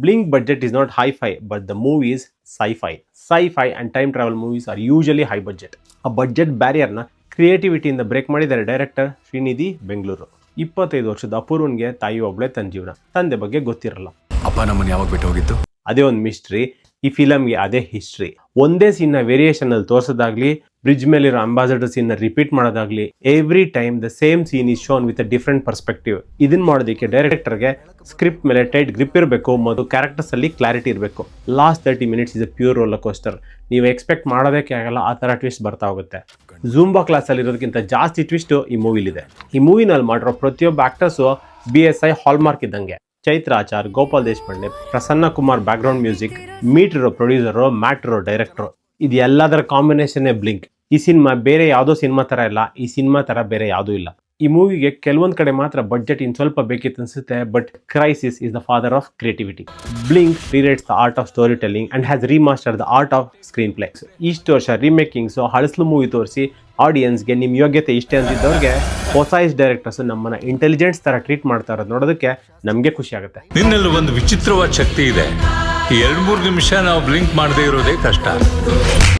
Blink budget is not hi-fi, but the movie is sci-fi. Sci-fi and time travel movies are usually high budget. ಆ budget ಬ್ಯಾರಿಯರ್ನ ಕ್ರಿಯೇಟಿವಿಟಿಯಿಂದ break ಮಾಡಿದ್ದಾರೆ director Srinidhi Bengaluru. 25 ವರ್ಷದ ಅಪೂರ್ವನ್ಗೆ ತಾಯಿ ಒಬ್ಳೆ ತನ್ನ ಜೀವನ, ತಂದೆ ಬಗ್ಗೆ ಗೊತ್ತಿರಲ್ಲ. ಅಪ್ಪ ನಮ್ಮನ್ನು ಯಾವಾಗ ಬಿಟ್ಟು ಹೋಗಿದ್ದು? ಅದೇ ಒಂದು ಮಿಸ್ಟ್ರಿ. ಈ ಫಿಲಮ್ಗೆ ಅದೇ ಹಿಸ್ಟ್ರಿ. ಒಂದೇ ಸೀನ್ನ ವೇರಿಯೇಷನ್ ಅಲ್ಲಿ ತೋರಿಸೋದಾಗ್ಲಿ, ಬ್ರಿಡ್ಜ್ ಮೇಲಿರೋ ಅಂಬಾಸಡರ್ ಸೀನ್ ರಿಪೀಟ್ ಮಾಡೋದಾಗ್ಲಿ, every time the same scene is shown with a different perspective. ಇದನ್ನ ಮಾಡೋದಕ್ಕೆ ಡೈರೆಕ್ಟರ್ಗೆ ಸ್ಕ್ರಿಪ್ಟ್ ಮೇಲೆ ಟೈಟ್ ಗ್ರಿಪ್ ಇರಬೇಕು ಮತ್ತು ಕ್ಯಾರೆಕ್ಟರ್ಸ್ ಅಲ್ಲಿ ಕ್ಲಾರಿಟಿ ಇರಬೇಕು. Last 30 minutes is a pure roller coaster. ನೀವು ಎಕ್ಸ್ಪೆಕ್ಟ್ ಮಾಡೋದಕ್ಕೆ ಆಗಲ್ಲ, ಆ ಥರ ಟ್ವಿಸ್ಟ್ ಬರ್ತಾ ಹೋಗುತ್ತೆ. ಝೂಂಬಾ ಕ್ಲಾಸ್ ಅಲ್ಲಿ ಇರೋದಕ್ಕಿಂತ ಜಾಸ್ತಿ ಟ್ವಿಸ್ಟ್ ಈ ಮೂವಿಲಿದೆ. ಈ ಮೂವಿನಲ್ಲಿ ಮಾಡಿರೋ ಪ್ರತಿಯೊಬ್ಬ ಆಕ್ಟರ್ಸು BSI ಹಾಲ್ಮಾರ್ಕ್ ಇದ್ದಂಗೆ. Chaitra Achar, Gopal Deshpande, Prasanna Kumar background music, meet ಇರೋ ಪ್ರೊಡ್ಯೂಸರು, ಮ್ಯಾಟ್ ಇರೋ ಡೈರೆಕ್ಟರ್. ಇದು ಎಲ್ಲದರ ಕಾಂಬಿನೇಷನ್ನೇ ಬ್ಲಿಂಕ್. ಈ ಸಿನಿಮಾ ಬೇರೆ ಯಾವುದೋ ಸಿನಿಮಾ ಥರ ಇಲ್ಲ, ಈ ಸಿನಿಮಾ ಥರ ಬೇರೆ ಯಾವುದೂ ಇಲ್ಲ. ಈ ಮೂವಿಗೆ ಕೆಲವೊಂದು ಕಡೆ ಮಾತ್ರ ಬಡ್ಜೆಟ್ ಇನ್ನು ಸ್ವಲ್ಪ ಬೇಕಿತ್ತು ಅನಿಸುತ್ತೆ, but crisis is the father of creativity. Blink rewrites the art of story telling and has remaster the art of screen play. ಇಷ್ಟು ವರ್ಷ ರೀಮೇಕಿಂಗ್ಸು, ಹಳಸ್ಲು ಮೂವಿ ತೋರಿಸಿ ಆಡಿಯನ್ಸ್ಗೆ ನಿಮ್ಮ ಯೋಗ್ಯತೆ ಇಷ್ಟೇ ಅಂತಿದ್ದವ್ರಿಗೆ ಹೊಸ ಡೈರೆಕ್ಟರ್ಸ್ ನಮ್ಮನ್ನ ಇಂಟೆಲಿಜೆನ್ಸ್ ತರ ಟ್ರೀಟ್ ಮಾಡ್ತಾ ಇರೋದು ನೋಡೋದಕ್ಕೆ ನಮಗೆ ಖುಷಿ ಆಗುತ್ತೆ. ನಿನ್ನಲ್ಲಿ ಒಂದು ವಿಚಿತ್ರವಾದ ಶಕ್ತಿ ಇದೆ. 2-3 ನಿಮಿಷ ನಾವು ಬ್ಲಿಂಕ್ ಮಾಡದೇ ಇರೋದೇ ಕಷ್ಟ.